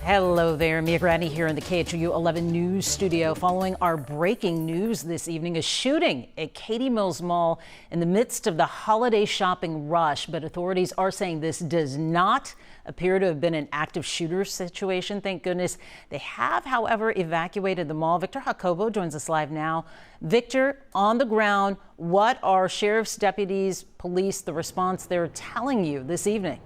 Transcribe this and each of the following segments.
Hello there, Mia Grady here in the KHOU 11 News studio. Following our breaking news this evening, a shooting at Katy Mills Mall in the midst of the holiday shopping rush. But authorities are saying this does not appear to have been an active shooter situation. Thank goodness. They have, however, evacuated the mall. Victor Jacobo joins us live now. Victor, on the ground, what are sheriff's deputies, police, the response they're telling you this evening?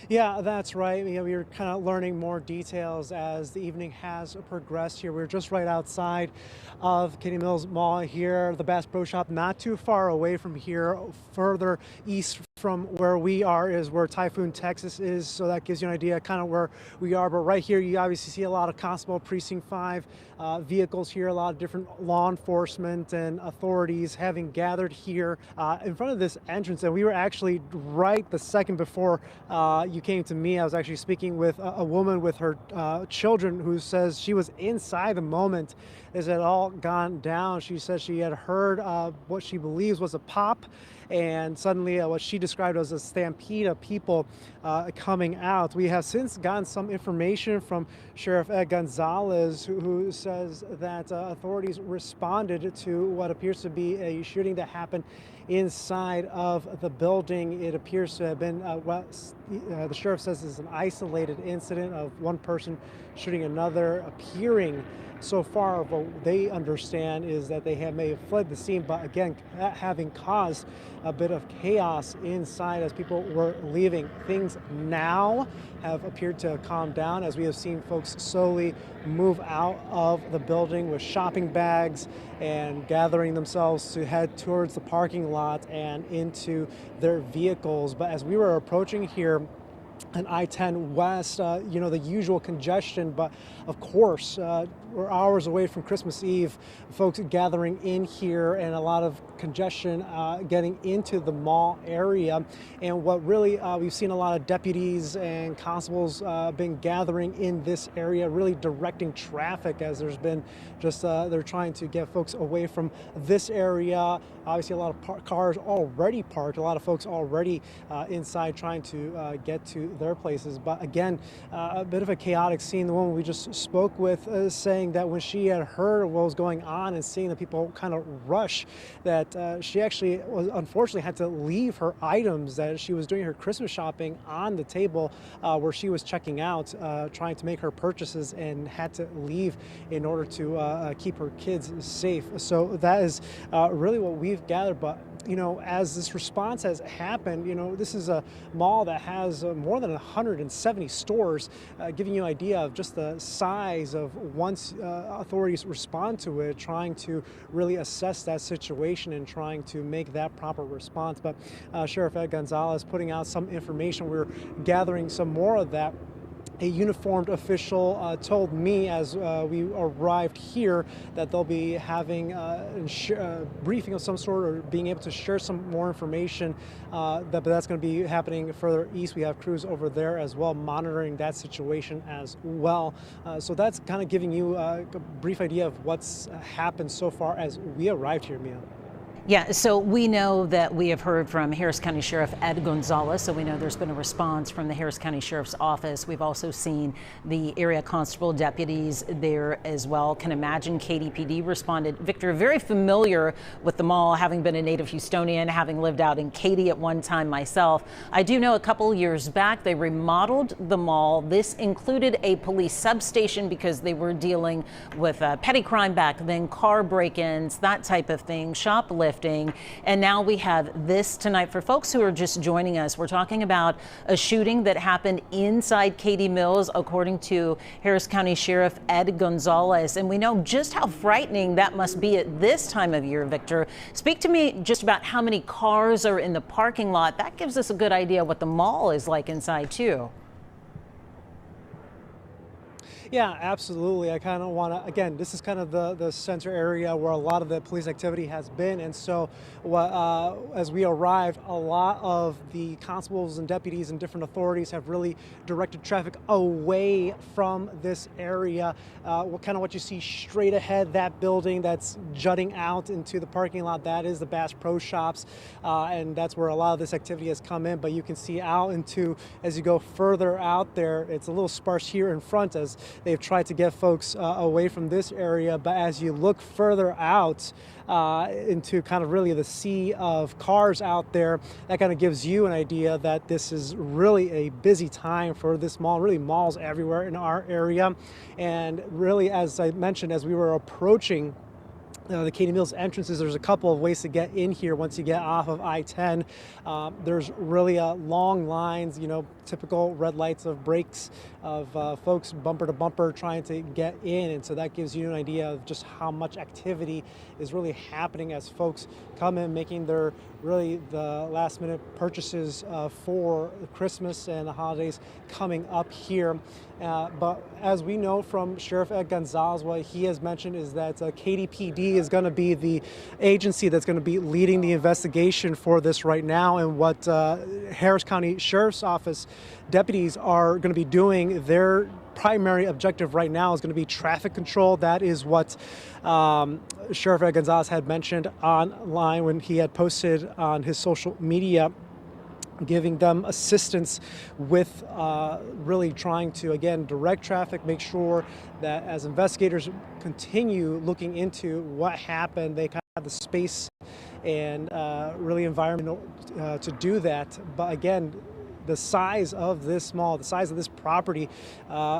Yeah, that's right. We're kind of learning more details as the evening has progressed here. We're just right outside of Katy Mills Mall here, the Bass Pro Shop, not too far away from here. Further east from where we are is where Typhoon, Texas is, so that gives you an idea kind of where we are. But right here, you obviously see a lot of Constable Precinct 5 vehicles here, a lot of different law enforcement and authorities having gathered here in front of this entrance. And we were actually right the second before you came to me. I was actually speaking with a woman with her children who says she was inside the moment as it all gone down. She says she had heard what she believes was a pop, and suddenly what she described as a stampede of people coming out. We have since gotten some information from Sheriff Ed Gonzalez, who says that authorities responded to what appears to be a shooting that happened inside of the building. It appears to have been, the sheriff says is an isolated incident of one person shooting another. Appearing so far, what they understand is that they may have fled the scene, but again, that having caused a bit of chaos inside as people were leaving. Things now have appeared to calm down as we have seen folks slowly move out of the building with shopping bags and gathering themselves to head towards the parking lot and into their vehicles. But as we were approaching here and I-10 West, the usual congestion, but of course, we're hours away from Christmas Eve, folks gathering in here and a lot of congestion getting into the mall area. And what really, we've seen a lot of deputies and constables been gathering in this area, really directing traffic as there's been just, they're trying to get folks away from this area. Obviously, a lot of cars already parked, a lot of folks already inside trying to get to their places. But again, a bit of a chaotic scene. The woman we just spoke with saying that when she had heard what was going on and seeing the people kind of rush, that she actually unfortunately had to leave her items that she was doing her Christmas shopping on the table where she was checking out, trying to make her purchases, and had to leave in order to keep her kids safe. So that is really what we've gathered. But as this response has happened, this is a mall that has more than 170 stores, giving you an idea of just the size of once authorities respond to it, trying to really assess that situation and trying to make that proper response. But Sheriff Ed Gonzalez putting out some information. We're gathering some more of that. A uniformed official told me as we arrived here that they'll be having a briefing of some sort, or being able to share some more information. But that's going to be happening further east. We have crews over there as well monitoring that situation as well. So that's kind of giving you a brief idea of what's happened so far as we arrived here, Mia. Yeah, so we know that we have heard from Harris County Sheriff Ed Gonzalez, so we know there's been a response from the Harris County Sheriff's Office. We've also seen the area constable deputies there as well. Can imagine KDPD responded. Victor, very familiar with the mall, having been a native Houstonian, having lived out in Katy at one time myself. I do know a couple years back they remodeled the mall. This included a police substation because they were dealing with petty crime back then, car break-ins, that type of thing, shoplifting. And now we have this tonight. For folks who are just joining us, we're talking about a shooting that happened inside Katy Mills, according to Harris County Sheriff Ed Gonzalez. And we know just how frightening that must be at this time of year, Victor. Speak to me just about how many cars are in the parking lot. That gives us a good idea what the mall is like inside, too. Yeah, absolutely. I kind of want to, again, this is kind of the center area where a lot of the police activity has been. And so as we arrived, a lot of the constables and deputies and different authorities have really directed traffic away from this area. What you see straight ahead, that building that's jutting out into the parking lot, that is the Bass Pro Shops. And that's where a lot of this activity has come in. But you can see out into, as you go further out there, it's a little sparse here in front as they've tried to get folks away from this area. But as you look further out into kind of really the sea of cars out there, that kind of gives you an idea that this is really a busy time for this mall, really malls everywhere in our area. And really, as I mentioned, as we were approaching the Katy Mills entrances, there's a couple of ways to get in here once you get off of I-10. There's really long lines, typical red lights of brakes of folks bumper to bumper trying to get in. And so that gives you an idea of just how much activity is really happening as folks come in, making the last minute purchases for Christmas and the holidays coming up here. But as we know from Sheriff Ed Gonzalez, what he has mentioned is that Katy PD is going to be the agency that's going to be leading the investigation for this right now. And what Harris County Sheriff's Office deputies are going to be doing, their primary objective right now is going to be traffic control. That is what Sheriff Ed Gonzalez had mentioned online when he had posted on his social media, giving them assistance with really trying to, again, direct traffic, make sure that as investigators continue looking into what happened, they kind of have the space and really environment to do that. But again, the size of this mall, the size of this property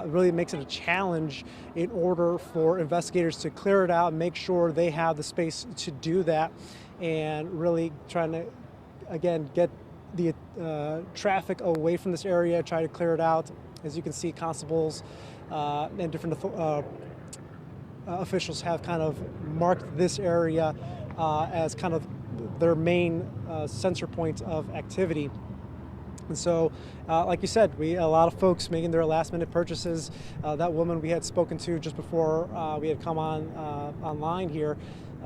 really makes it a challenge in order for investigators to clear it out and make sure they have the space to do that, and really trying to, again, get the traffic away from this area, try to clear it out. As you can see, constables and different officials have kind of marked this area as kind of their main center point of activity. And so, like you said, a lot of folks making their last-minute purchases. That woman we had spoken to just before we had come online here,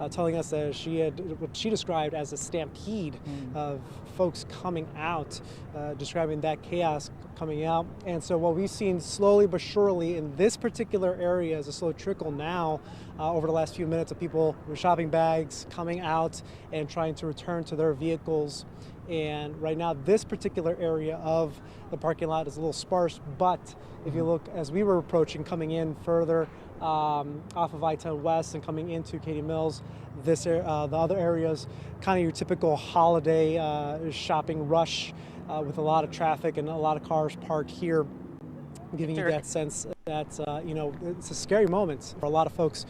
telling us that she had what she described as a stampede of folks coming out, describing that chaos coming out. And so what we've seen slowly but surely in this particular area is a slow trickle now over the last few minutes of people with shopping bags coming out and trying to return to their vehicles. And right now, this particular area of the parking lot is a little sparse, but if you look, as we were approaching, coming in further off of I-10 West and coming into Katy Mills, the other areas, kind of your typical holiday shopping rush with a lot of traffic and a lot of cars parked here, giving you that sense that, it's a scary moment for a lot of folks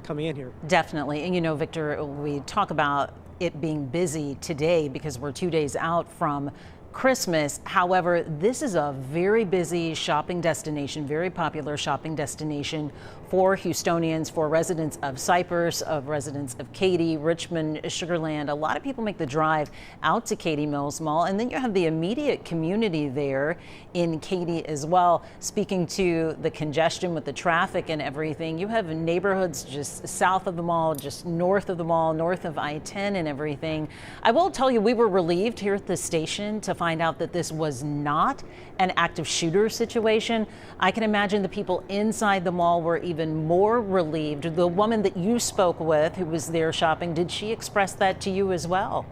coming in here. Definitely. And Victor, we talk about it being busy today because we're 2 days out from Christmas. However, this is a very busy shopping destination, very popular shopping destination for Houstonians, for residents of Cypress, of residents of Katy, Richmond, Sugar Land. A lot of people make the drive out to Katy Mills Mall, and then you have the immediate community there in Katy as well. Speaking to the congestion with the traffic and everything, you have neighborhoods just south of the mall, just north of the mall, north of I-10 and everything. I will tell you, we were relieved here at the station to find out that this was not an active shooter situation. I can imagine the people inside the mall were even more relieved. The woman that you spoke with who was there shopping, did she express that to you as well?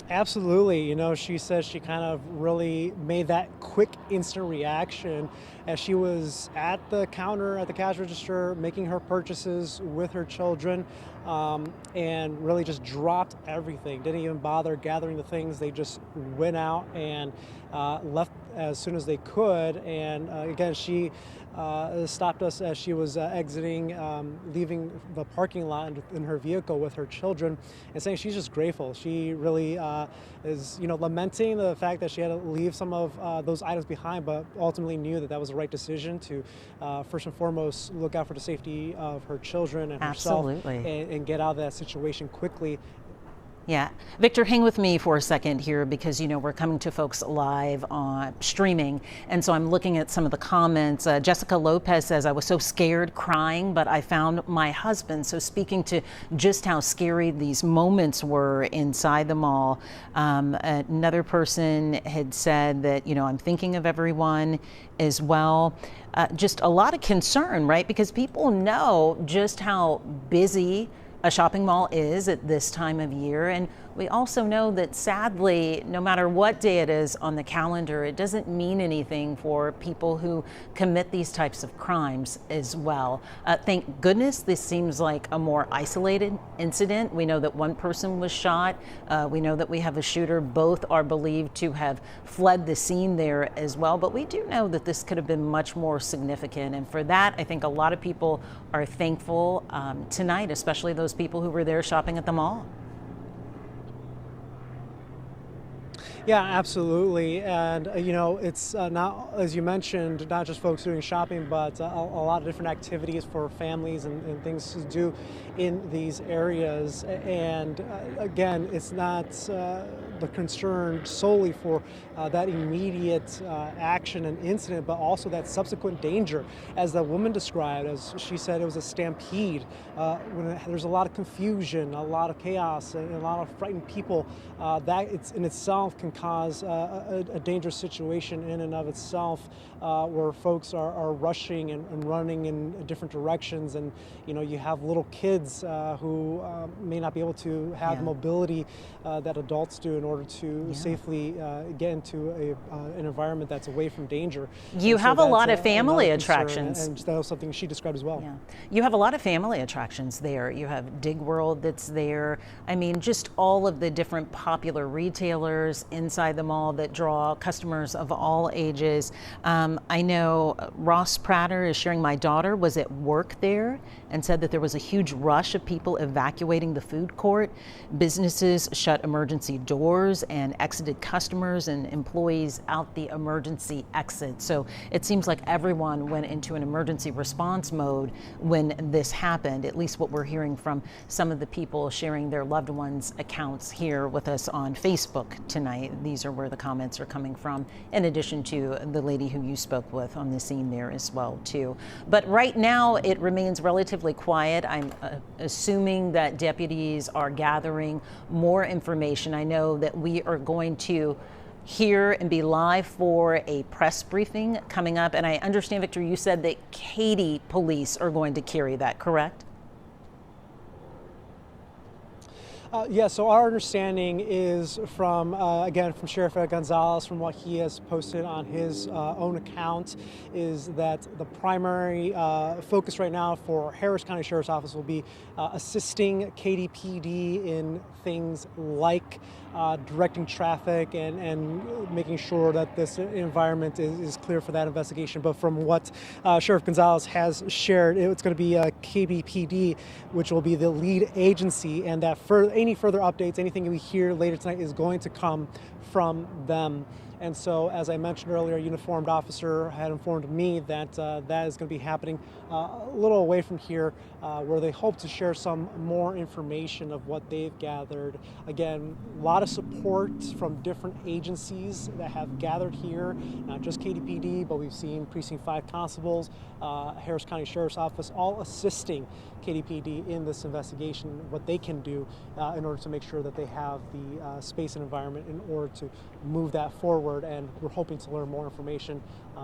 Absolutely. She says she kind of really made that quick, instant reaction as she was at the counter at the cash register making her purchases with her children, and really just dropped everything. Didn't even bother gathering the things. They just went out and left as soon as they could. And again, she stopped us as she was exiting, leaving the parking lot in her vehicle with her children, and saying she's just grateful. She really is, lamenting the fact that she had to leave some of those items behind, but ultimately knew that that was the right decision to, first and foremost, look out for the safety of her children and herself, and get out of that situation quickly. Yeah. Victor, hang with me for a second here because, we're coming to folks live on streaming. And so I'm looking at some of the comments. Jessica Lopez says, I was so scared crying, but I found my husband. So speaking to just how scary these moments were inside the mall. Another person had said that, I'm thinking of everyone as well. Just a lot of concern, right? Because people know just how busy a shopping mall is at this time of year. And we also know that sadly, no matter what day it is on the calendar, it doesn't mean anything for people who commit these types of crimes as well. Thank goodness this seems like a more isolated incident. We know that one person was shot. We know that we have a shooter. Both are believed to have fled the scene there as well. But we do know that this could have been much more significant. And for that, I think a lot of people are thankful tonight, especially those people who were there shopping at the mall. Yeah, absolutely. And, it's not, as you mentioned, not just folks doing shopping, but a lot of different activities for families and things to do in these areas. And again, it's not the concern solely for that immediate action and incident, but also that subsequent danger. As the woman described, as she said, it was a stampede. When there's a lot of confusion, a lot of chaos, and a lot of frightened people, that it's in itself can cause a dangerous situation in and of itself, where folks are rushing and running in different directions, and you have little kids who may not be able to have the mobility that adults do in order to safely get into an environment that's away from danger. You have a lot of family attractions. And that was something she described as well. Yeah. You have a lot of family attractions there. You have Dig World that's there. I mean, just all of the different popular retailers inside the mall that draw customers of all ages. I know Ross Prater is sharing, my daughter was at work there and said that there was a huge rush of people evacuating the food court. Businesses shut emergency doors and exited customers and employees out the emergency exit. So it seems like everyone went into an emergency response mode when this happened, at least what we're hearing from some of the people sharing their loved ones' accounts here with us on Facebook tonight. These are where the comments are coming from, in addition to the lady who you spoke with on the scene there as well too. But right now it remains relatively quiet. I'm assuming that deputies are gathering more information. I know that we are going to hear and be live for a press briefing coming up. And I understand, Victor, you said that Katy police are going to carry that, correct? Yeah, so our understanding is from, again, from Sheriff Ed Gonzalez, from what he has posted on his own account, is that the primary focus right now for Harris County Sheriff's Office will be assisting Katy PD in things like directing traffic and making sure that this environment is clear for that investigation. But from what Sheriff Gonzalez has shared, it's going to be KBPD, which will be the lead agency, and that any further updates, anything we hear later tonight is going to come from them. And so, as I mentioned earlier, a uniformed officer had informed me that that is going to be happening a little away from here, where they hope to share some more information of what they've gathered. Again, a lot of support from different agencies that have gathered here, not just KDPD, but we've seen Precinct 5 constables, Harris County Sheriff's Office, all assisting KDPD in this investigation, what they can do in order to make sure that they have the space and environment in order to move that forward. And we're hoping to learn more information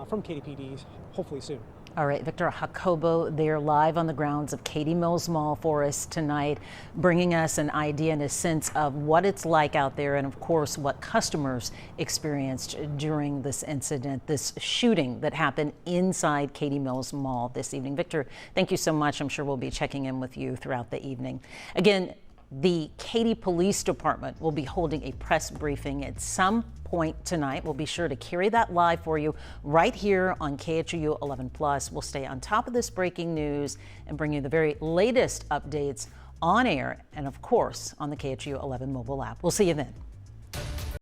from KDPD hopefully soon. All right, Victor Jacobo there live on the grounds of Katy Mills Mall for us tonight, bringing us an idea and a sense of what it's like out there and, of course, what customers experienced during this incident, this shooting that happened inside Katy Mills Mall this evening. Victor, thank you so much. I'm sure we'll be checking in with you throughout the evening. Again, the Katy Police Department will be holding a press briefing at some point tonight. We'll be sure to carry that live for you right here on KHOU 11+. We'll stay on top of this breaking news and bring you the very latest updates on air and, of course, on the KHOU 11 mobile app. We'll see you then.